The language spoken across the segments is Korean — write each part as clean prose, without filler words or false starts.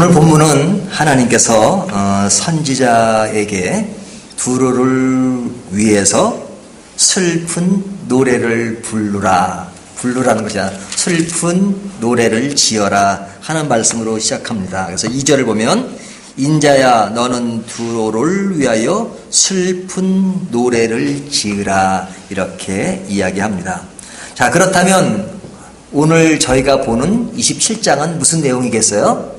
오늘 본문은 하나님께서 선지자에게 두로를 위해서 슬픈 노래를 부르라는 것이 아니라 슬픈 노래를 지어라 하는 말씀으로 시작합니다. 그래서 2절을 보면 인자야 너는 두로를 위하여 슬픈 노래를 지으라 이렇게 이야기합니다. 자, 그렇다면 오늘 저희가 보는 27장은 무슨 내용이겠어요?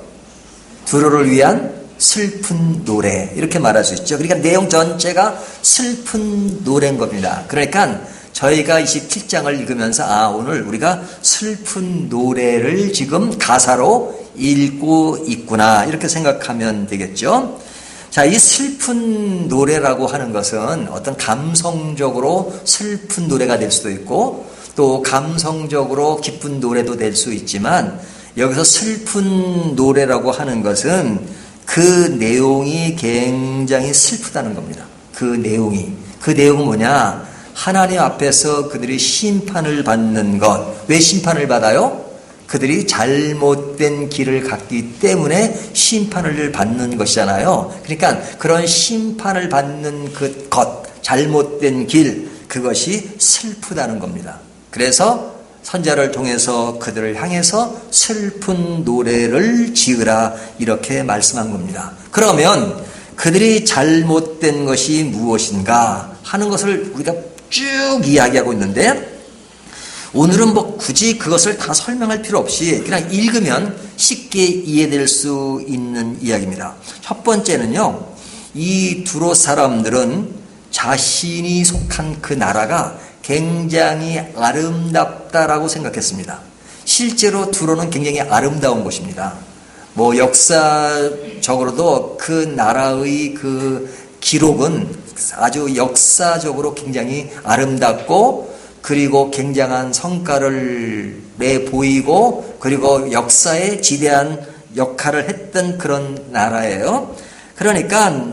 두로를 위한 슬픈 노래 이렇게 말할 수 있죠. 그러니까 내용 전체가 슬픈 노래인 겁니다. 그러니까 저희가 27장을 읽으면서 오늘 우리가 슬픈 노래를 지금 가사로 읽고 있구나 이렇게 생각하면 되겠죠. 자, 이 슬픈 노래라고 하는 것은 어떤 감성적으로 슬픈 노래가 될 수도 있고 또 감성적으로 기쁜 노래도 될 수 있지만 여기서 슬픈 노래라고 하는 것은 그 내용이 굉장히 슬프다는 겁니다. 그 내용은 뭐냐? 하나님 앞에서 그들이 심판을 받는 것. 왜 심판을 받아요? 그들이 잘못된 길을 갔기 때문에 심판을 받는 것이잖아요. 그러니까 그런 심판을 받는 잘못된 길, 그것이 슬프다는 겁니다. 그래서 선자를 통해서 그들을 향해서 슬픈 노래를 지으라 이렇게 말씀한 겁니다. 그러면 그들이 잘못된 것이 무엇인가 하는 것을 우리가 쭉 이야기하고 있는데 오늘은 굳이 그것을 다 설명할 필요 없이 그냥 읽으면 쉽게 이해될 수 있는 이야기입니다. 첫 번째는요, 이 두로 사람들은 자신이 속한 그 나라가 굉장히 아름답다라고 생각했습니다. 실제로 두로는 굉장히 아름다운 곳입니다. 역사적으로도 그 나라의 그 기록은 아주 역사적으로 굉장히 아름답고 그리고 굉장한 성과를 내보이고 그리고 역사에 지대한 역할을 했던 그런 나라예요. 그러니까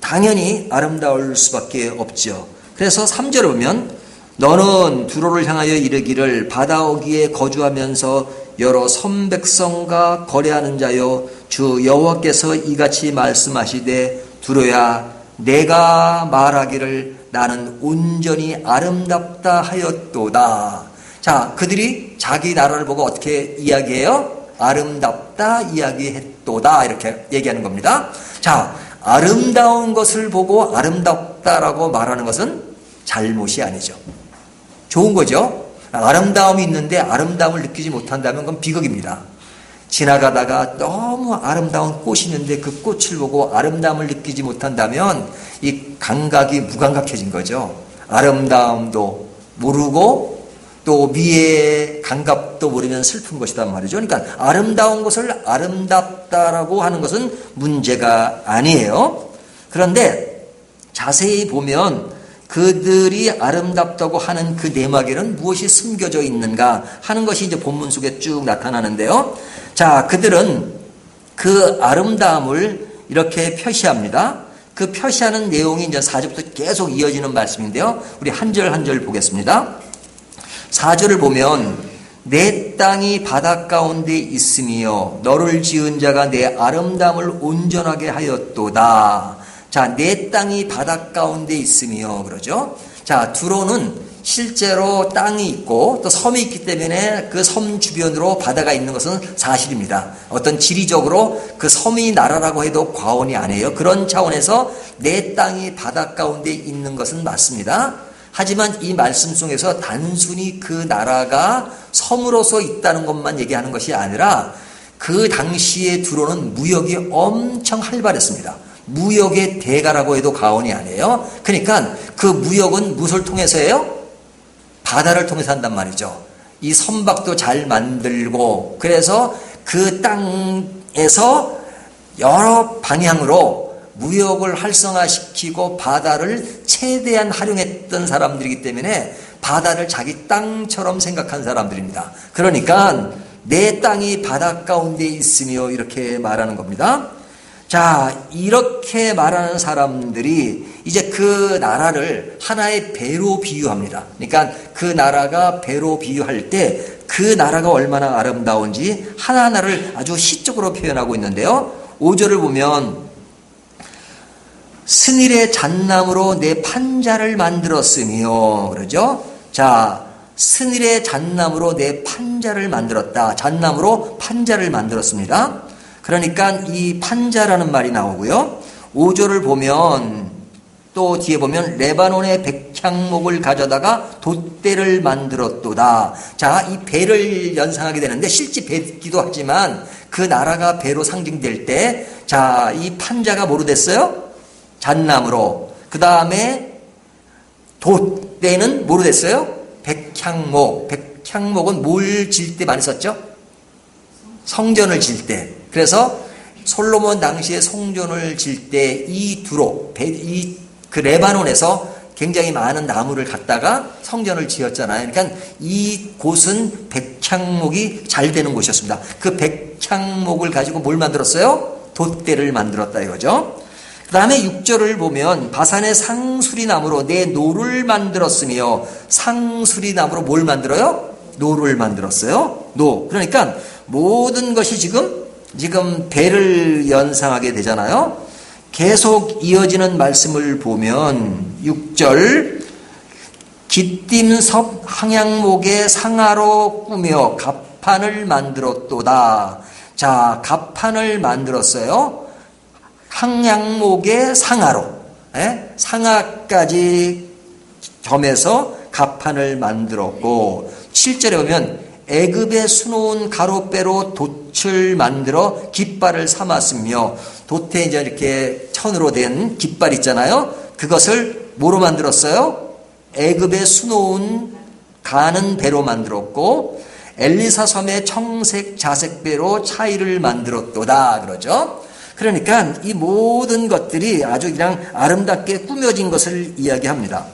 당연히 아름다울 수밖에 없죠. 그래서 3절을 보면 너는 두로를 향하여 이르기를 바다 어귀에 거주하면서 여러 선백성과 거래하는 자여 주 여호와께서 이같이 말씀하시되 두로야 내가 말하기를 나는 온전히 아름답다 하였도다. 자, 그들이 자기 나라를 보고 어떻게 이야기해요? 아름답다 이야기했도다 이렇게 얘기하는 겁니다. 자, 아름다운 것을 보고 아름답다라고 말하는 것은 잘못이 아니죠. 좋은 거죠. 아름다움이 있는데 아름다움을 느끼지 못한다면 그건 비극입니다. 지나가다가 너무 아름다운 꽃이 있는데 그 꽃을 보고 아름다움을 느끼지 못한다면 이 감각이 무감각해진 거죠. 아름다움도 모르고 또 미의 감각도 모르면 슬픈 것이란 말이죠. 그러니까 아름다운 것을 아름답다라고 하는 것은 문제가 아니에요. 그런데 자세히 보면 그들이 아름답다고 하는 그 내막에는 무엇이 숨겨져 있는가 하는 것이 이제 본문 속에 쭉 나타나는데요. 자, 그들은 그 아름다움을 이렇게 표시합니다. 그 표시하는 내용이 이제 4절부터 계속 이어지는 말씀인데요. 우리 한 절 한 절 보겠습니다. 4절을 보면 내 땅이 바다 가운데 있으며 너를 지은 자가 내 아름다움을 온전하게 하였도다. 자, 내 땅이 바다 가운데 있으며 그러죠. 자, 두로는 실제로 땅이 있고 또 섬이 있기 때문에 그 섬 주변으로 바다가 있는 것은 사실입니다. 어떤 지리적으로 그 섬이 나라라고 해도 과언이 아니에요. 그런 차원에서 내 땅이 바다 가운데 있는 것은 맞습니다. 하지만 이 말씀 속에서 단순히 그 나라가 섬으로서 있다는 것만 얘기하는 것이 아니라 그 당시에 두로는 무역이 엄청 활발했습니다. 무역의 대가라고 해도 과언이 아니에요. 그러니까 그 무역은 무엇을 통해서 해요? 바다를 통해서 한단 말이죠. 이 선박도 잘 만들고 그래서 그 땅에서 여러 방향으로 무역을 활성화시키고 바다를 최대한 활용했던 사람들이기 때문에 바다를 자기 땅처럼 생각한 사람들입니다. 그러니까 내 땅이 바다 가운데 있으며 이렇게 말하는 겁니다. 자, 이렇게 말하는 사람들이 이제 그 나라를 하나의 배로 비유합니다. 그러니까 그 나라가 배로 비유할 때 그 나라가 얼마나 아름다운지 하나하나를 아주 시적으로 표현하고 있는데요. 5절을 보면 스닐의 잣나무로 내 판자를 만들었으며 그러죠. 자, 스닐의 잣나무로 내 판자를 만들었다. 잣나무로 판자를 만들었습니다. 그러니까 이 판자라는 말이 나오고요. 5절을 보면 또 뒤에 보면 레바논의 백향목을 가져다가 돛대를 만들었도다. 자, 이 배를 연상하게 되는데 실제 배기도 하지만 그 나라가 배로 상징될 때, 자, 이 판자가 뭐로 됐어요? 잣나무로. 그 다음에 돛대는 뭐로 됐어요? 백향목. 백향목은 뭘 질 때 많이 썼죠? 성전을 질 때. 그래서 솔로몬 당시에 성전을 질 때 이 두로, 그 레바논에서 굉장히 많은 나무를 갖다가 성전을 지었잖아요. 그러니까 이 곳은 백향목이 잘 되는 곳이었습니다. 그 백향목을 가지고 뭘 만들었어요? 돛대를 만들었다 이거죠. 그 다음에 6절을 보면 바산의 상수리 나무로 내 노를 만들었으며, 상수리 나무로 뭘 만들어요? 노를 만들었어요. 노. 그러니까 모든 것이 지금 배를 연상하게 되잖아요. 계속 이어지는 말씀을 보면 6절 기띔섭 항양목의 상하로 꾸며 갑판을 만들었도다. 자, 갑판을 만들었어요. 항양목의 상하로, 상하까지 점에서 갑판을 만들었고, 7절에 보면 애굽의 수놓은 가로배로 돛을 만들어 깃발을 삼았으며, 돛에 이제 이렇게 천으로 된 깃발 있잖아요. 그것을 뭐로 만들었어요? 애굽의 수놓은 가는 배로 만들었고, 엘리사 섬의 청색 자색 배로 차이를 만들었도다 그러죠. 그러니까 이 모든 것들이 아주 그냥 아름답게 꾸며진 것을 이야기합니다.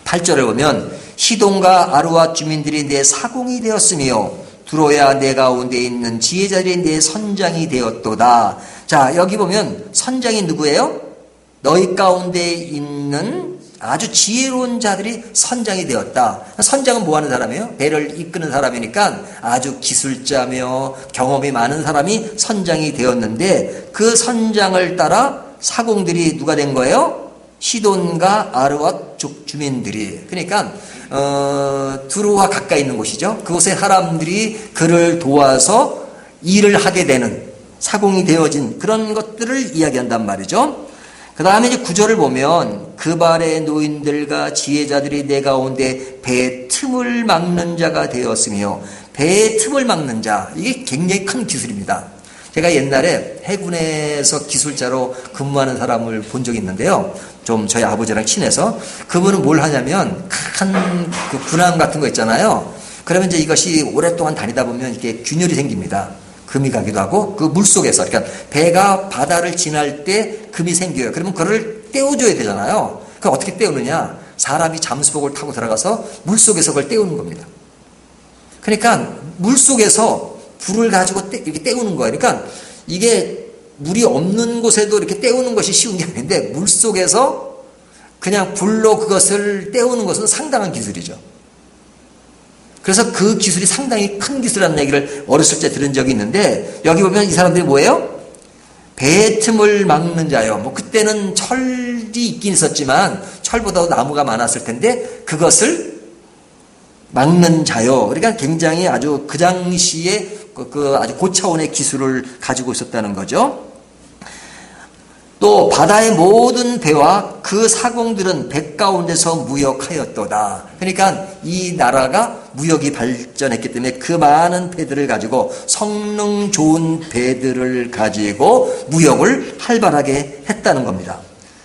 8절을 보면 시돈과 아루와 주민들이 내 사공이 되었으며 두로야 내 가운데 있는 지혜자들이 내 선장이 되었도다. 자, 여기 보면 선장이 누구예요? 너희 가운데 있는 아주 지혜로운 자들이 선장이 되었다. 선장은 뭐 하는 사람이에요? 배를 이끄는 사람이니까 아주 기술자며 경험이 많은 사람이 선장이 되었는데, 그 선장을 따라 사공들이 누가 된 거예요? 시돈과 아르와 주민들이. 그러니까 두로와 가까이 있는 곳이죠. 그곳의 사람들이 그를 도와서 일을 하게 되는 사공이 되어진 그런 것들을 이야기한단 말이죠. 그 다음에 이제 9절을 보면 그발의 노인들과 지혜자들이 내 가운데 배의 틈을 막는 자가 되었으며, 배의 틈을 막는 자, 이게 굉장히 큰 기술입니다. 제가 옛날에 해군에서 기술자로 근무하는 사람을 본 적이 있는데요. 좀 저희 아버지랑 친해서, 그분은 뭘 하냐면 큰 그 군함 같은 거 있잖아요. 그러면 이제 이것이 오랫동안 다니다 보면 이렇게 균열이 생깁니다. 금이 가기도 하고, 그 물속에서, 그러니까 배가 바다를 지날 때 금이 생겨요. 그러면 그걸 떼어줘야 되잖아요. 그럼 어떻게 떼우느냐? 사람이 잠수복을 타고 들어가서 물속에서 그걸 떼우는 겁니다. 그러니까 물속에서 불을 가지고 이렇게 떼우는 거예요. 그러니까 이게 물이 없는 곳에도 이렇게 떼우는 것이 쉬운 게 아닌데, 물속에서 그냥 불로 그것을 떼우는 것은 상당한 기술이죠. 그래서 그 기술이 상당히 큰 기술이라는 얘기를 어렸을 때 들은 적이 있는데, 여기 보면 이 사람들이 뭐예요? 배의 틈을 막는 자요. 뭐 그때는 철이 있긴 있었지만 철보다도 나무가 많았을 텐데 그것을 막는 자요. 그러니까 굉장히 아주 그 당시에 그 아주 고차원의 기술을 가지고 있었다는 거죠. 또 바다의 모든 배와 그 사공들은 배 가운데서 무역하였도다. 그러니까 이 나라가 무역이 발전했기 때문에 그 많은 배들을 가지고, 성능 좋은 배들을 가지고 무역을 활발하게 했다는 겁니다.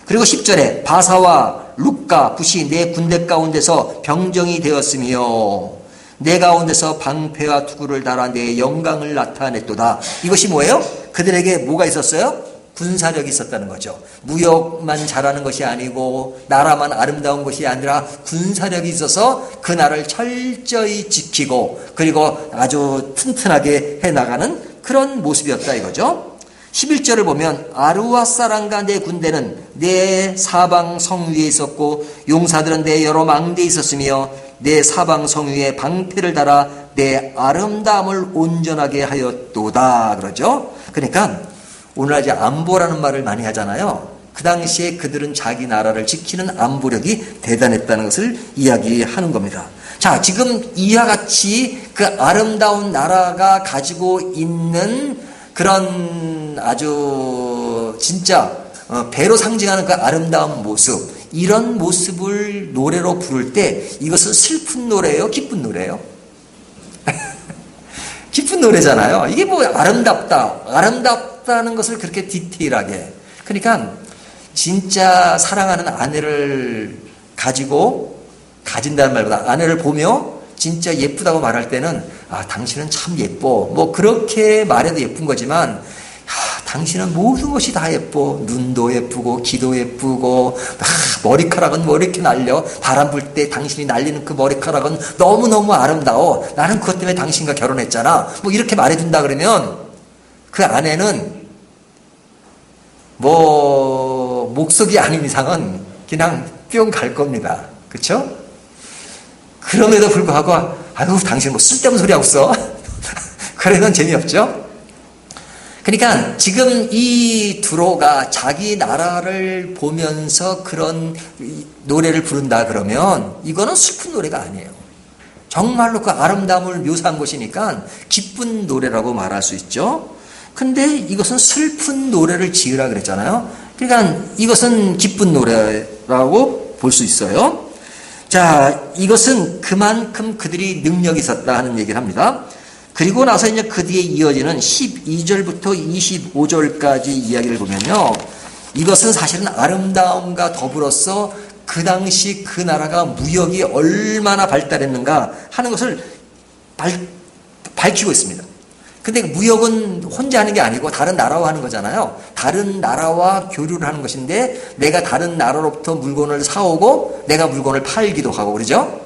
그리고 10절에 바사와 룻과 붓이 내 군대 가운데서 병정이 되었으며 내 가운데서 방패와 투구를 달아 내 영광을 나타냈도다. 이것이 뭐예요? 그들에게 뭐가 있었어요? 군사력이 있었다는 거죠. 무역만 잘하는 것이 아니고 나라만 아름다운 것이 아니라 군사력이 있어서 그 나라를 철저히 지키고 그리고 아주 튼튼하게 해나가는 그런 모습이었다 이거죠. 11절을 보면 아루와 사람과 내 군대는 내 사방 성 위에 있었고 용사들은 내 여러 망대에 있었으며 내 사방 성 위에 방패를 달아 내 아름다움을 온전하게 하였도다 그러죠. 그러니까 오늘날 이제 안보라는 말을 많이 하잖아요. 그 당시에 그들은 자기 나라를 지키는 안보력이 대단했다는 것을 이야기하는 겁니다. 자, 지금 이와 같이 그 아름다운 나라가 가지고 있는 그런 아주 진짜 배로 상징하는 그 아름다운 모습, 이런 모습을 노래로 부를 때 이것은 슬픈 노래예요? 기쁜 노래예요? 기쁜 노래잖아요. 이게 뭐 아름답다는 것을 그렇게 디테일하게. 그러니까 진짜 사랑하는 아내를 가진다는 말보다 아내를 보며 진짜 예쁘다고 말할 때는 당신은 참 예뻐. 뭐 그렇게 말해도 예쁜 거지만 당신은 모든 것이 다 예뻐. 눈도 예쁘고 귀도 예쁘고 머리카락은 뭐 이렇게 날려. 바람 불 때 당신이 날리는 그 머리카락은 너무너무 아름다워. 나는 그것 때문에 당신과 결혼했잖아. 뭐 이렇게 말해준다 그러면 그 아내는 뭐 목속이 아닌 이상은 그냥 뿅 갈 겁니다. 그렇죠? 그럼에도 불구하고 아유 당신 뭐 쓸데없는 소리 하고 있어. 그래는 재미없죠? 그러니까 지금 이 두로가 자기 나라를 보면서 그런 노래를 부른다 그러면 이거는 슬픈 노래가 아니에요. 정말로 그 아름다움을 묘사한 것이니까 기쁜 노래라고 말할 수 있죠. 근데 이것은 슬픈 노래를 지으라 그랬잖아요. 그러니까 이것은 기쁜 노래라고 볼 수 있어요. 자, 이것은 그만큼 그들이 능력이 있었다 하는 얘기를 합니다. 그리고 나서 이제 그 뒤에 이어지는 12절부터 25절까지 이야기를 보면요. 이것은 사실은 아름다움과 더불어서 그 당시 그 나라가 무역이 얼마나 발달했는가 하는 것을 밝히고 있습니다. 근데 무역은 혼자 하는 게 아니고 다른 나라와 하는 거잖아요. 다른 나라와 교류를 하는 것인데 내가 다른 나라로부터 물건을 사오고 내가 물건을 팔기도 하고 그러죠?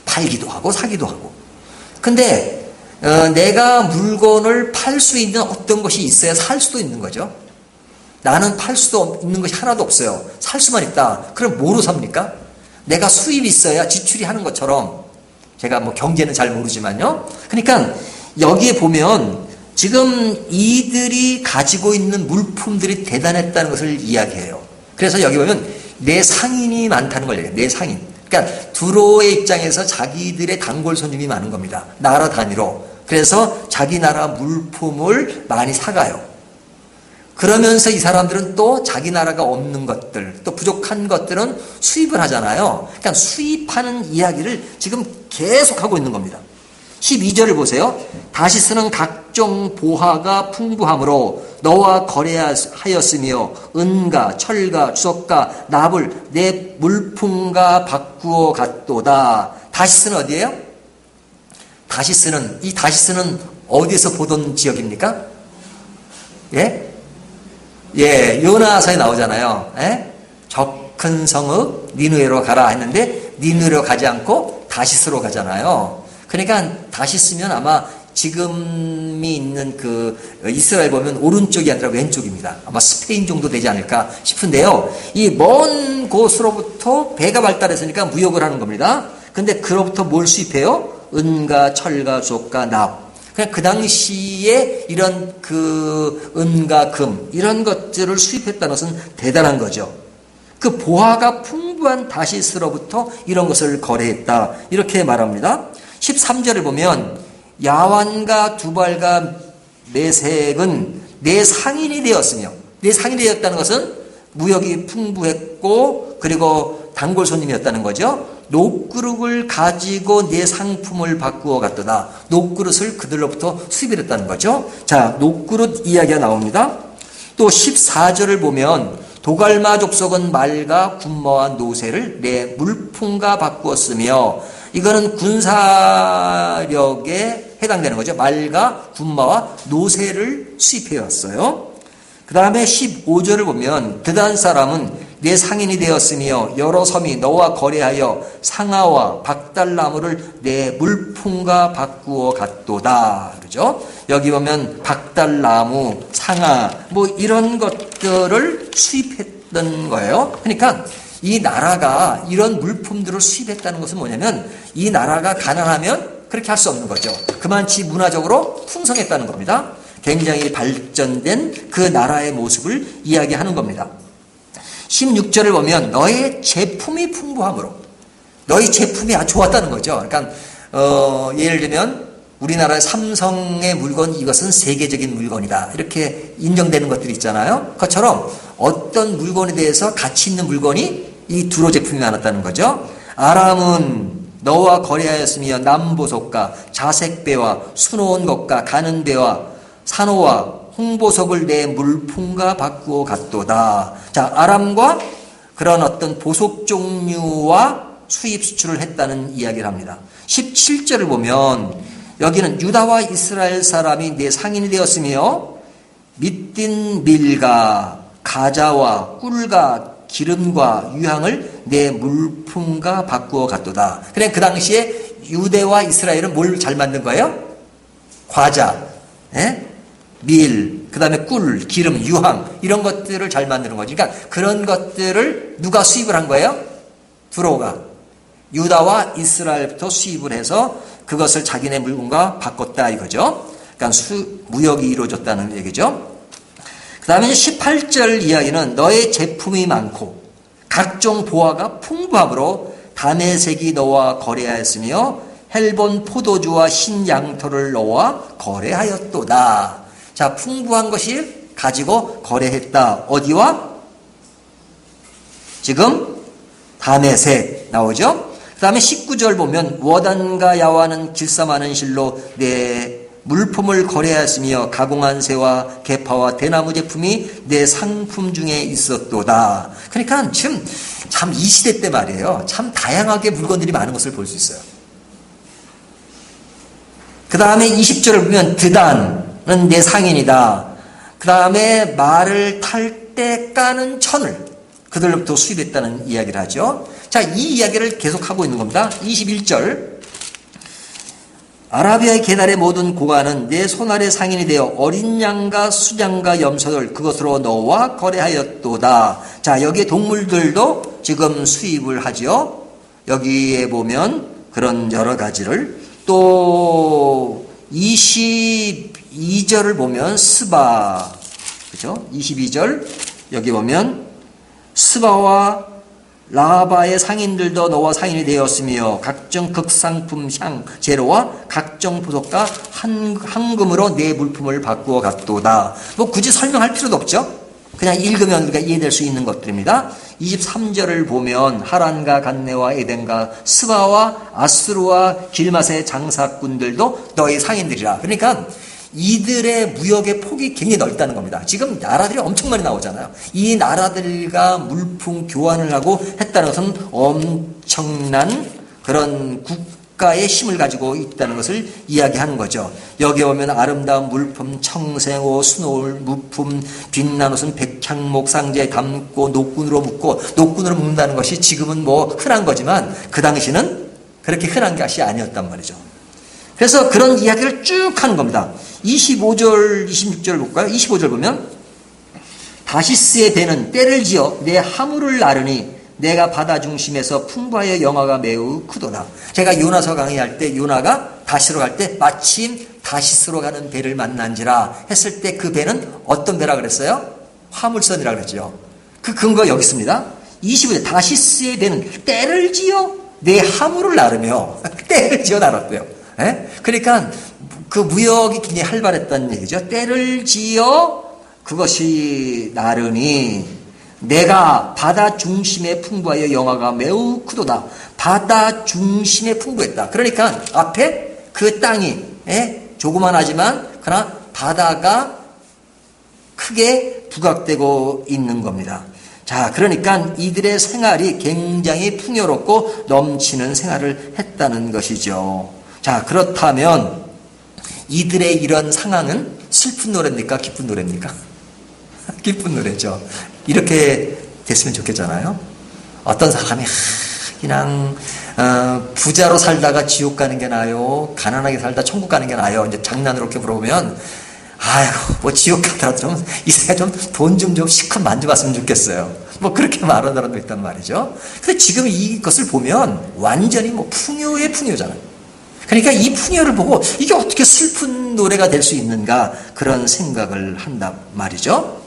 팔기도 하고 사기도 하고. 근데 내가 물건을 팔 수 있는 어떤 것이 있어야 살 수도 있는 거죠. 나는 팔 수도 있는 것이 하나도 없어요. 살 수만 있다. 그럼 뭐로 삽니까? 내가 수입이 있어야 지출이 하는 것처럼. 제가 뭐 경제는 잘 모르지만요. 그러니까 여기에 보면 지금 이들이 가지고 있는 물품들이 대단했다는 것을 이야기해요. 그래서 여기 보면 내 상인이 많다는 걸 얘기해요. 내 상인. 그러니까 두로의 입장에서 자기들의 단골 손님이 많은 겁니다. 나라 단위로. 그래서 자기 나라 물품을 많이 사가요. 그러면서 이 사람들은 또 자기 나라가 없는 것들, 또 부족한 것들은 수입을 하잖아요. 그러니까 수입하는 이야기를 지금 계속하고 있는 겁니다. 12절을 보세요. 다시스는 각종 보화가 풍부함으로 너와 거래하였으며 은과 철과 주석과 납을 내 물품과 바꾸어 갔도다. 다시스는 어디예요? 다시스는 어디에서 보던 지역입니까? 예? 예, 요나서에 나오잖아요. 예? 저 큰 성읍 니느웨로 가라 했는데 니느웨로 가지 않고 다시스로 가잖아요. 그러니까 다시스면 아마 지금이 있는 그 이스라엘 보면 오른쪽이 아니라 왼쪽입니다. 아마 스페인 정도 되지 않을까 싶은데요. 이 먼 곳으로부터 배가 발달했으니까 무역을 하는 겁니다. 근데 그로부터 뭘 수입해요? 은과 철과 주석과 납. 그냥 그 당시에 이런 그 은과 금 이런 것들을 수입했다는 것은 대단한 거죠. 그 보화가 풍부한 다시스로부터 이런 것을 거래했다. 이렇게 말합니다. 13절을 보면 야완과 두발과 메색은 내 상인이 되었으며, 내 상인이 되었다는 것은 무역이 풍부했고 그리고 단골 손님이었다는 거죠. 녹그릇을 가지고 내 상품을 바꾸어 갔도다. 녹그릇을 그들로부터 수입을 했다는 거죠. 자, 녹그릇 이야기가 나옵니다. 또 14절을 보면 도갈마 족속은 말과 군마와 노새를 내 물품과 바꾸었으며, 이거는 군사력에 해당되는 거죠. 말과 군마와 노새를 수입해 왔어요. 그 다음에 15절을 보면 드단 사람은 내 상인이 되었으며 여러 섬이 너와 거래하여 상아와 박달나무를 내 물품과 바꾸어 갔도다. 그죠? 여기 보면 박달나무, 상아 뭐 이런 것들을 수입했던 거예요. 그러니까 이 나라가 이런 물품들을 수입했다는 것은 뭐냐면 이 나라가 가난하면 그렇게 할 수 없는 거죠. 그만치 문화적으로 풍성했다는 겁니다. 굉장히 발전된 그 나라의 모습을 이야기하는 겁니다. 16절을 보면 너의 제품이 풍부함으로, 너희 제품이 아주 좋았다는 거죠. 그러니까 예를 들면 우리나라의 삼성의 물건, 이것은 세계적인 물건이다, 이렇게 인정되는 것들이 있잖아요. 그것처럼 어떤 물건에 대해서 가치 있는 물건이 이 두로 제품이 많았다는 거죠. 아람은 너와 거래하였으며 남보석과 자색배와 수놓은 것과 가는 배와 산호와 홍보석을 내 물품과 바꾸어 갔도다. 자, 아람과 그런 어떤 보석 종류와 수입 수출을 했다는 이야기를 합니다. 17절을 보면 여기는 유다와 이스라엘 사람이 내 상인이 되었으며 밑딘 밀과 가자와 꿀과 기름과 유향을 내 물품과 바꾸어 갔도다. 그래, 그 당시에 유대와 이스라엘은 뭘 잘 만든 거예요? 과자, 밀, 그 다음에 꿀, 기름, 유황, 이런 것들을 잘 만드는 거죠. 그러니까 그런 것들을 누가 수입을 한 거예요? 두로가 유다와 이스라엘부터 수입을 해서 그것을 자기네 물건과 바꿨다 이거죠. 그러니까 무역이 이루어졌다는 얘기죠. 그 다음에 18절 이야기는 너의 제품이 많고 각종 보화가 풍부함으로 다메섹이 너와 거래하였으며 헬본 포도주와 신양토를 너와 거래하였도다. 자, 풍부한 것이 가지고 거래했다. 어디와? 지금 다메섹 나오죠. 그 다음에 19절 보면 워단과 야와는 길쌈하는 실로 내 물품을 거래하였으며 가공한 새와 개파와 대나무 제품이 내 상품 중에 있었도다. 그러니까 지금 참 이 시대 때 말이에요, 참 다양하게 물건들이 많은 것을 볼 수 있어요. 그 다음에 20절을 보면 드단은 내 상인이다. 그 다음에 말을 탈 때 까는 천을 그들로부터 수입했다는 이야기를 하죠. 자, 이 이야기를 계속하고 있는 겁니다. 21절 아라비아의 게달의 모든 고관은 내 손아래 상인이 되어 어린 양과 수양과 염소를 그것으로 너와 거래하였도다. 자, 여기에 동물들도 지금 수입을 하죠. 여기에 보면 그런 여러 가지를, 또 22절을 보면 스바, 그죠? 22절 여기 보면 스바와 라바의 상인들도 너와 상인이 되었으며 각종 극상품 향 재료와 각종 보석과 황금으로 내 물품을 바꾸어 갔도다. 뭐 굳이 설명할 필요도 없죠. 그냥 읽으면 우리가 이해될 수 있는 것들입니다. 23절을 보면 하란과 간네와 에덴과 스바와 아스루와 길맛의 장사꾼들도 너의 상인들이라. 그러니까 이들의 무역의 폭이 굉장히 넓다는 겁니다. 지금 나라들이 엄청 많이 나오잖아요. 이 나라들과 물품 교환을 하고 했다는 것은 엄청난 그런 국가의 힘을 가지고 있다는 것을 이야기하는 거죠. 여기 오면 아름다운 물품, 청생호, 수노울, 무품, 빛난 옷은 백향목 상자에 담고 녹군으로 묶고, 녹군으로 묶는다는 것이 지금은 뭐 흔한 거지만 그 당시는 그렇게 흔한 것이 아니었단 말이죠. 그래서 그런 이야기를 쭉 하는 겁니다. 25절, 26절 볼까요? 25절 보면 다시스의 배는 때를 지어 내 하물을 나르니 내가 바다 중심에서 풍부하여 영화가 매우 크도다. 제가 요나서 강의할 때 요나가 다시로 갈 때 마침 다시스로 가는 배를 만난지라 했을 때 그 배는 어떤 배라 그랬어요? 화물선이라 그랬죠. 그 근거가 여기 있습니다. 25절 다시스의 배는 때를 지어 내 하물을 나르며 때를 지어 나랐대요. 그러니까 그 무역이 굉장히 활발했다는 얘기죠. 때를 지어 그것이 나르니 내가 바다 중심에 풍부하여 영화가 매우 크도다. 바다 중심에 풍부했다. 그러니까 앞에 그 땅이 조그만하지만 그러나 바다가 크게 부각되고 있는 겁니다. 자, 그러니까 이들의 생활이 굉장히 풍요롭고 넘치는 생활을 했다는 것이죠. 자, 그렇다면 이들의 이런 상황은 슬픈 노래입니까? 기쁜 노래입니까? 기쁜 노래죠. 이렇게 됐으면 좋겠잖아요. 어떤 사람이 그냥 부자로 살다가 지옥 가는 게 나아요, 가난하게 살다 천국 가는 게 나아요, 이제 장난으로 이렇게 물어보면 아이고 뭐 지옥 가더라도 좀 이 세상에 좀 돈 좀 실컷 만져봤으면 좋겠어요. 뭐 그렇게 말하는 사람도 있단 말이죠. 근데 지금 이것을 보면 완전히 뭐 풍요의 풍요잖아요. 그러니까 이 풍요를 보고 이게 어떻게 슬픈 노래가 될 수 있는가 그런 생각을 한단 말이죠.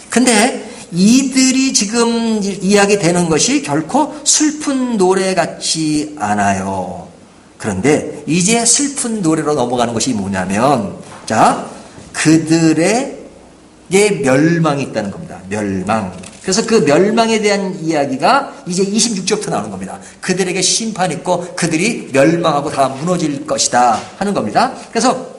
근데 이들이 지금 이야기되는 것이 결코 슬픈 노래 같지 않아요. 그런데 이제 슬픈 노래로 넘어가는 것이 뭐냐면, 자, 그들의 멸망이 있다는 겁니다. 멸망. 그래서 그 멸망에 대한 이야기가 이제 26절부터 나오는 겁니다. 그들에게 심판이 있고 그들이 멸망하고 다 무너질 것이다 하는 겁니다. 그래서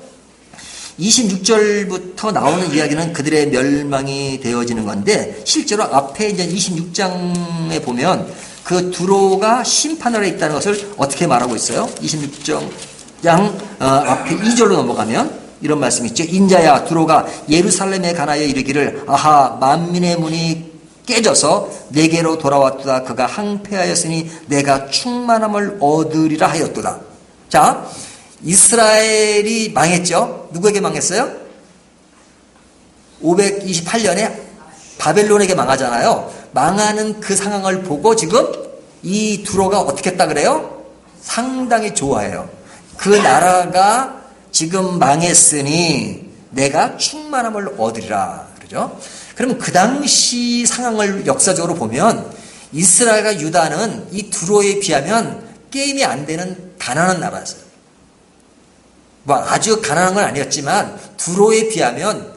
26절부터 나오는 이야기는 그들의 멸망이 되어지는 건데, 실제로 앞에 이제 26장에 보면 그 두로가 심판 아래 있다는 것을 어떻게 말하고 있어요? 26장 앞에 2절로 넘어가면 이런 말씀이 있죠. 인자야, 두로가 예루살렘에 관하여 이르기를, 아하, 만민의 문이 깨져서 내게로 돌아왔도다. 그가 항폐하였으니 내가 충만함을 얻으리라 하였도다. 자, 이스라엘이 망했죠. 누구에게 망했어요? 528년에 바벨론에게 망하잖아요. 망하는 그 상황을 보고 지금 이 두로가 어떻게 했다 그래요? 상당히 좋아해요. 그 나라가 지금 망했으니 내가 충만함을 얻으리라 그러죠. 그러면 그 당시 상황을 역사적으로 보면 이스라엘과 유다는 이 두로에 비하면 게임이 안 되는 가난한 나라였어요. 뭐 아주 가난한 건 아니었지만 두로에 비하면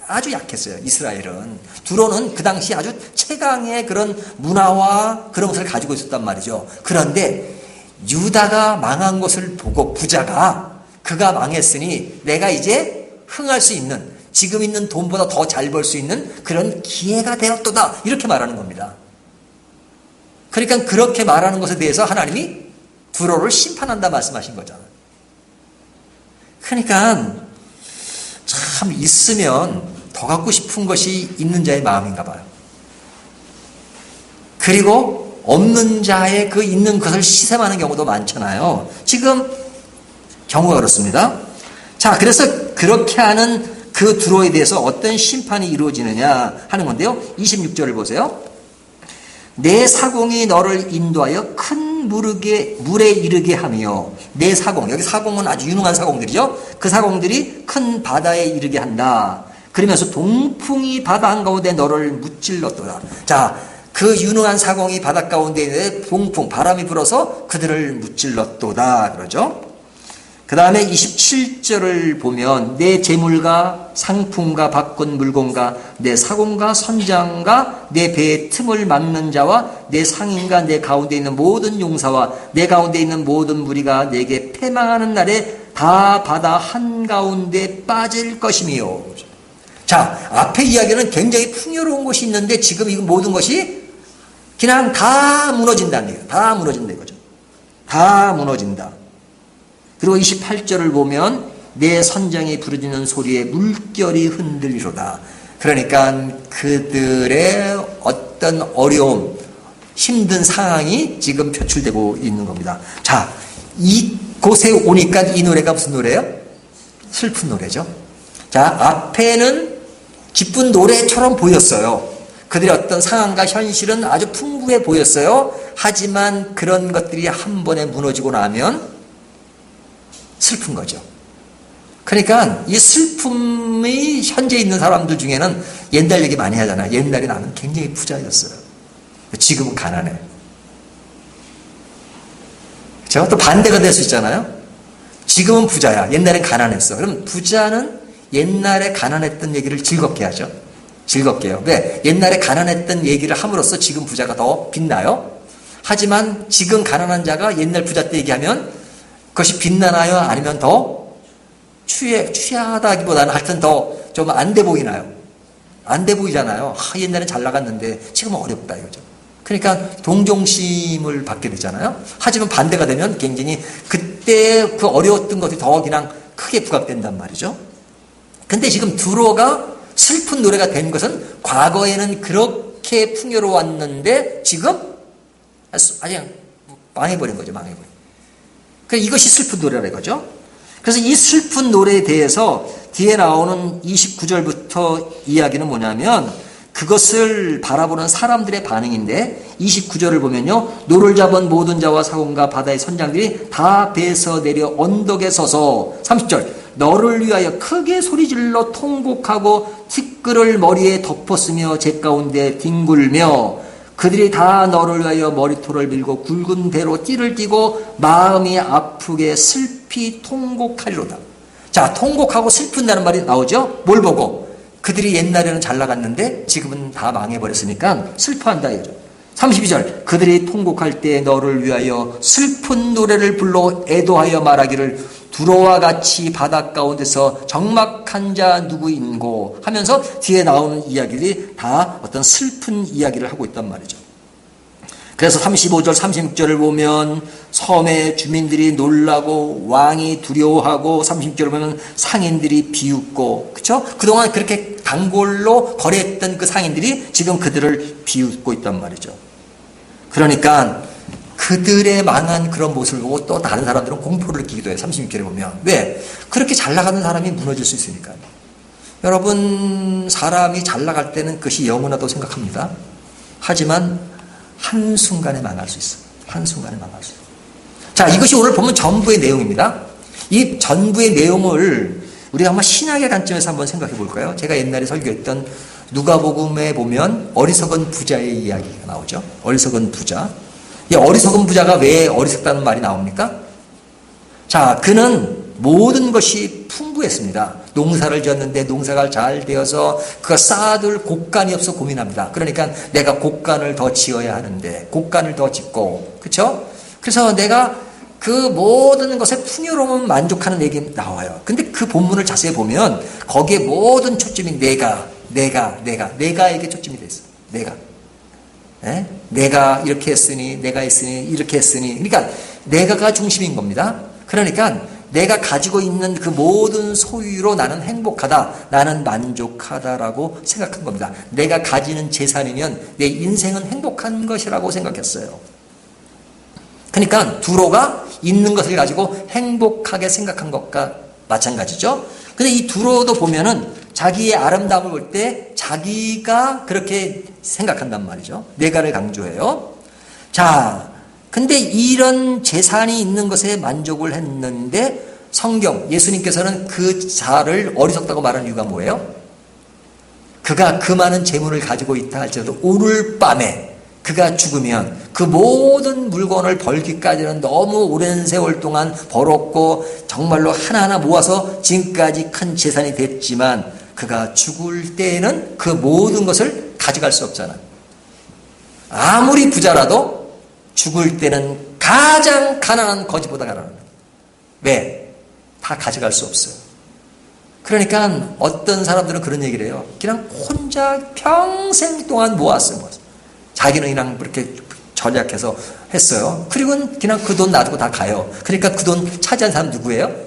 아주 약했어요. 이스라엘은. 두로는 그 당시 아주 최강의 그런 문화와 그런 것을 가지고 있었단 말이죠. 그런데 유다가 망한 것을 보고 부자가 그가 망했으니 내가 이제 흥할 수 있는, 지금 있는 돈보다 더 잘 벌 수 있는 그런 기회가 되었도다, 이렇게 말하는 겁니다. 그러니까 그렇게 말하는 것에 대해서 하나님이 두로를 심판한다 말씀하신 거잖아요. 그러니까 참 있으면 더 갖고 싶은 것이 있는 자의 마음인가 봐요. 그리고 없는 자의 그 있는 것을 시샘하는 경우도 많잖아요. 지금 경우가 그렇습니다. 자, 그래서 그렇게 하는 그 두로에 대해서 어떤 심판이 이루어지느냐 하는 건데요. 26절을 보세요. 내 사공이 너를 인도하여 큰 물에 이르게 하며, 내 사공, 여기 사공은 아주 유능한 사공들이죠. 그 사공들이 큰 바다에 이르게 한다. 그러면서 동풍이 바다 한가운데 너를 무찔렀도다. 자, 그 유능한 사공이 바다 가운데 동풍, 바람이 불어서 그들을 무찔렀도다 그러죠. 그 다음에 27절을 보면 내 재물과 상품과 바꾼 물건과 내 사공과 선장과 내 배의 틈을 막는 자와 내 상인과 내 가운데 있는 모든 용사와 내 가운데 있는 모든 무리가 내게 패망하는 날에 다 바다 한가운데 빠질 것이며. 자, 앞에 이야기는 굉장히 풍요로운 것이 있는데 지금 이 모든 것이 그냥 다 무너진다는 얘기예요. 다 무너진다 이거죠. 다 무너진다. 그리고 28절을 보면 내 선장이 부르짖는 소리에 물결이 흔들리로다. 그러니까 그들의 어떤 어려움, 힘든 상황이 지금 표출되고 있는 겁니다. 자, 이곳에 오니까 이 노래가 무슨 노래예요? 슬픈 노래죠. 자, 앞에는 기쁜 노래처럼 보였어요. 그들의 어떤 상황과 현실은 아주 풍부해 보였어요. 하지만 그런 것들이 한 번에 무너지고 나면 슬픈 거죠. 그러니까 이 슬픔이 현재 있는 사람들 중에는 옛날 얘기 많이 하잖아요. 옛날에 나는 굉장히 부자였어요. 지금은 가난해. 제가 또 반대가 될 수 있잖아요. 지금은 부자야. 옛날엔 가난했어. 그럼 부자는 옛날에 가난했던 얘기를 즐겁게 하죠. 즐겁게 해요. 왜? 옛날에 가난했던 얘기를 함으로써 지금 부자가 더 빛나요. 하지만 지금 가난한 자가 옛날 부자 때 얘기하면 그것이 빛나나요? 아니면 더 취하다기보다는 하여튼 더 좀 안 돼 보이나요? 안 돼 보이잖아요. 옛날엔 잘 나갔는데 지금은 어렵다 이거죠. 그러니까 동정심을 받게 되잖아요. 하지만 반대가 되면 굉장히 그때 그 어려웠던 것이 더 그냥 크게 부각된단 말이죠. 근데 지금 두로가 슬픈 노래가 된 것은 과거에는 그렇게 풍요로웠는데 지금 아주 그냥 망해버린 거죠. 망해버린. 그러니까 이것이 슬픈 노래라 이거죠. 그래서 이 슬픈 노래에 대해서 뒤에 나오는 29절부터 이야기는 뭐냐면 그것을 바라보는 사람들의 반응인데 29절을 보면요. 노를 잡은 모든 자와 사원과 바다의 선장들이 다 배에서 내려 언덕에 서서 30절 너를 위하여 크게 소리질러 통곡하고 티끌을 머리에 덮었으며 제 가운데 뒹굴며 그들이 다 너를 위하여 머리털을 밀고 굵은 배로 띠를 띠고 마음이 아프게 슬피 통곡하리로다. 자, 통곡하고 슬픈다는 말이 나오죠. 뭘 보고? 그들이 옛날에는 잘 나갔는데 지금은 다 망해버렸으니까 슬퍼한다 이거죠. 32절 그들이 통곡할 때 너를 위하여 슬픈 노래를 불러 애도하여 말하기를 두로와 같이 바닷 가운데서 적막한 자 누구인고 하면서 뒤에 나오는 이야기들이 다 어떤 슬픈 이야기를 하고 있단 말이죠. 그래서 35절 36절을 보면 섬의 주민들이 놀라고 왕이 두려워하고 36절을 보면 상인들이 비웃고 그렇죠? 그동안 그렇게 단골로 거래했던 그 상인들이 지금 그들을 비웃고 있단 말이죠. 그러니까 그들의 망한 그런 모습을 보고 또 다른 사람들은 공포를 느끼기도 해요. 36절에 보면. 왜? 그렇게 잘 나가는 사람이 무너질 수 있으니까요. 여러분 사람이 잘 나갈 때는 그것이 영원하다고 생각합니다. 하지만 한순간에 망할 수 있어요. 한순간에 망할 수 있어요. 자, 이것이 오늘 보면 전부의 내용입니다. 이 전부의 내용을 우리가 한번 신학의 관점에서 한번 생각해 볼까요? 제가 옛날에 설교했던 누가복음에 보면 어리석은 부자의 이야기가 나오죠. 어리석은 부자. 이 어리석은 부자가 왜 어리석다는 말이 나옵니까? 자, 그는 모든 것이 풍부했습니다. 농사를 지었는데 농사가 잘 되어서 그가 쌓아둘 곡간이 없어 고민합니다. 그러니까 내가 곡간을 더 지어야 하는데 곡간을 더 짓고 그렇죠? 그래서 내가 그 모든 것에 풍요로움을 만족하는 얘기 나와요. 근데 그 본문을 자세히 보면 거기에 모든 초점이 내가에게 초점이 돼 있어. 내가 이렇게 했으니 내가 했으니 이렇게 했으니 그러니까 내가가 중심인 겁니다. 그러니까 내가 가지고 있는 그 모든 소유로 나는 행복하다, 나는 만족하다라고 생각한 겁니다. 내가 가지는 재산이면 내 인생은 행복한 것이라고 생각했어요. 그러니까 두로가 있는 것을 가지고 행복하게 생각한 것과 마찬가지죠. 근데 이 두로도 보면은 자기의 아름다움을 볼 때 자기가 그렇게 생각한단 말이죠. 내가를 강조해요. 자, 근데 이런 재산이 있는 것에 만족을 했는데 성경, 예수님께서는 그 자를 어리석다고 말하는 이유가 뭐예요? 그가 그 많은 재물을 가지고 있다 할지라도 오늘 밤에 그가 죽으면 그 모든 물건을 벌기까지는 너무 오랜 세월 동안 벌었고 정말로 하나하나 모아서 지금까지 큰 재산이 됐지만 그가 죽을 때에는 그 모든 것을 가져갈 수 없잖아. 아무리 부자라도 죽을 때는 가장 가난한 거지보다 가난한. 왜? 다 가져갈 수 없어요. 그러니까 어떤 사람들은 그런 얘기를 해요. 그냥 혼자 평생 동안 모았어요. 자기는 그냥 그렇게 절약해서 했어요. 그리고 그냥 그 돈 놔두고 다 가요. 그러니까 그 돈 차지한 사람 누구예요?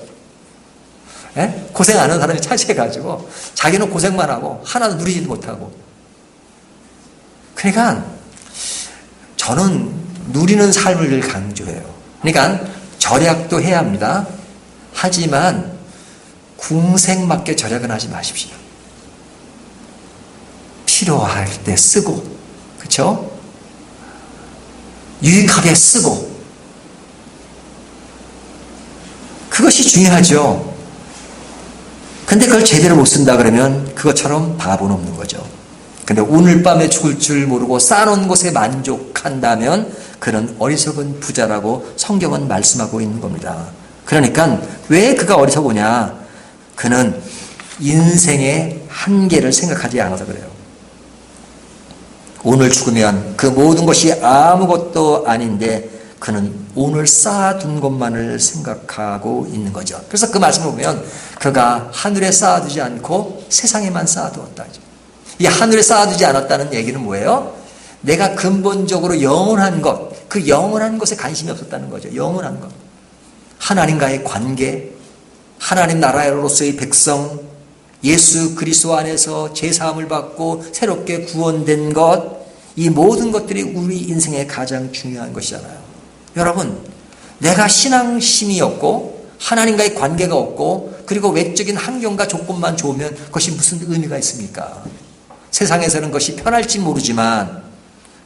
고생 안 하는 사람이 차지해가지고 자기는 고생만 하고 하나도 누리지도 못하고. 그러니까 저는 누리는 삶을 늘 강조해요. 그러니까 절약도 해야 합니다. 하지만 궁색맞게 절약은 하지 마십시오. 필요할 때 쓰고, 그렇죠? 유익하게 쓰고, 그것이 중요하죠. 근데 그걸 제대로 못 쓴다 그러면 그것처럼 바보는 없는 거죠. 근데 오늘 밤에 죽을 줄 모르고 쌓아놓은 곳에 만족한다면 그는 어리석은 부자라고 성경은 말씀하고 있는 겁니다. 그러니까 왜 그가 어리석으냐? 그는 인생의 한계를 생각하지 않아서 그래요. 오늘 죽으면 그 모든 것이 아무것도 아닌데 그는 오늘 쌓아둔 것만을 생각하고 있는 거죠. 그래서 그 말씀을 보면 그가 하늘에 쌓아두지 않고 세상에만 쌓아두었다. 이 하늘에 쌓아두지 않았다는 얘기는 뭐예요? 내가 근본적으로 영원한 것, 그 영원한 것에 관심이 없었다는 거죠. 영원한 것. 하나님과의 관계, 하나님 나라로서의 백성, 예수 그리스도 안에서 제사함을 받고 새롭게 구원된 것, 이 모든 것들이 우리 인생의 가장 중요한 것이잖아요. 여러분, 내가 신앙심이 없고 하나님과의 관계가 없고 그리고 외적인 환경과 조건만 좋으면 그것이 무슨 의미가 있습니까? 세상에서는 그것이 편할지 모르지만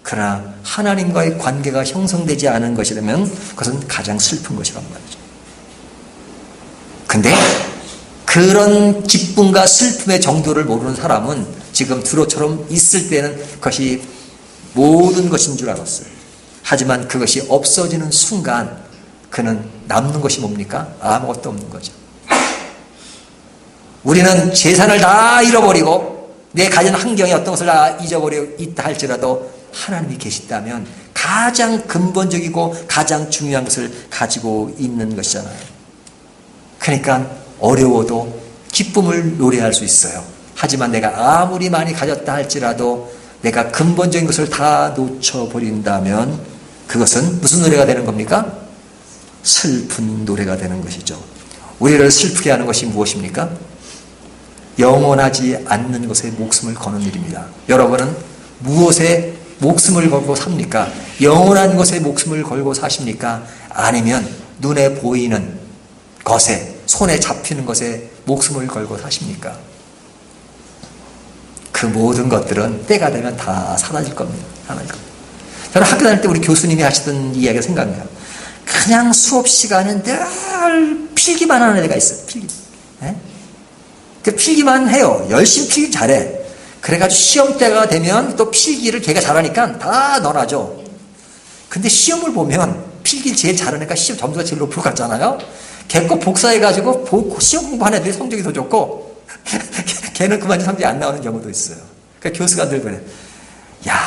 그러나 하나님과의 관계가 형성되지 않은 것이라면 그것은 가장 슬픈 것이란 말이죠. 근데 그런 기쁨과 슬픔의 정도를 모르는 사람은 지금 두로처럼 있을 때는 그것이 모든 것인 줄 알았어요. 하지만 그것이 없어지는 순간 그는 남는 것이 뭡니까? 아무것도 없는 거죠. 우리는 재산을 다 잃어버리고 내 가진 환경에 어떤 것을 다 잊어버려 있다 할지라도 하나님이 계시다면 가장 근본적이고 가장 중요한 것을 가지고 있는 것이잖아요. 그러니까 어려워도 기쁨을 노래할 수 있어요. 하지만 내가 아무리 많이 가졌다 할지라도 내가 근본적인 것을 다 놓쳐버린다면 그것은 무슨 노래가 되는 겁니까? 슬픈 노래가 되는 것이죠. 우리를 슬프게 하는 것이 무엇입니까? 영원하지 않는 것에 목숨을 거는 일입니다. 여러분은 무엇에 목숨을 걸고 삽니까? 영원한 것에 목숨을 걸고 사십니까? 아니면 눈에 보이는 것에, 손에 잡히는 것에 목숨을 걸고 사십니까? 그 모든 것들은 때가 되면 다 사라질 겁니다. 사라질 겁니다. 저는 학교 다닐 때 우리 교수님이 하시던 이야기가 생각나요. 그냥 수업 시간은 늘 필기만 하는 애가 있어요. 필기. 네? 그 필기만 해요. 열심히 필기 잘해. 그래가지고 시험 때가 되면 또 필기를 걔가 잘하니까 다 넣어놔줘. 근데 시험을 보면 필기를 제일 잘하니까 시험 점수가 제일 높을 것 같잖아요. 걔 거 복사해가지고 시험 공부하는 애들이 성적이 더 좋고 걔는 그만큼 성적이 안 나오는 경우도 있어요. 그러니까 교수가 늘 그래. 야,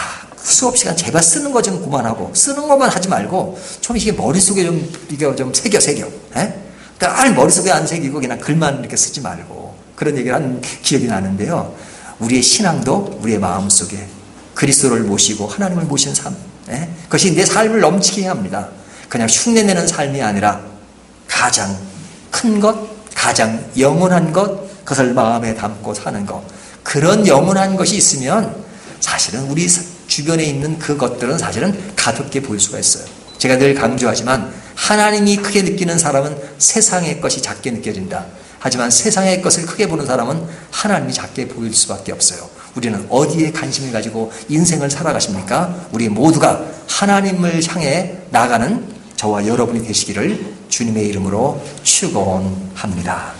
수업 시간 제발 쓰는 거 좀 그만하고 쓰는 것만 하지 말고 좀 이게 머릿속에 좀 이게 좀 새겨. 그러니까 머릿속에 안 새기고 그냥 글만 이렇게 쓰지 말고 그런 얘기를 한 기억이 나는데요. 우리의 신앙도 우리의 마음속에 그리스도를 모시고 하나님을 모시는 삶, 그것이 내 삶을 넘치게 해야 합니다. 그냥 흉내내는 삶이 아니라 가장 큰 것, 가장 영원한 것, 그것을 마음에 담고 사는 것. 그런 영원한 것이 있으면 사실은 우리 주변에 있는 그것들은 사실은 가볍게 보일 수가 있어요. 제가 늘 강조하지만 하나님이 크게 느끼는 사람은 세상의 것이 작게 느껴진다. 하지만 세상의 것을 크게 보는 사람은 하나님이 작게 보일 수밖에 없어요. 우리는 어디에 관심을 가지고 인생을 살아가십니까? 우리 모두가 하나님을 향해 나가는 저와 여러분이 되시기를 주님의 이름으로 축원합니다.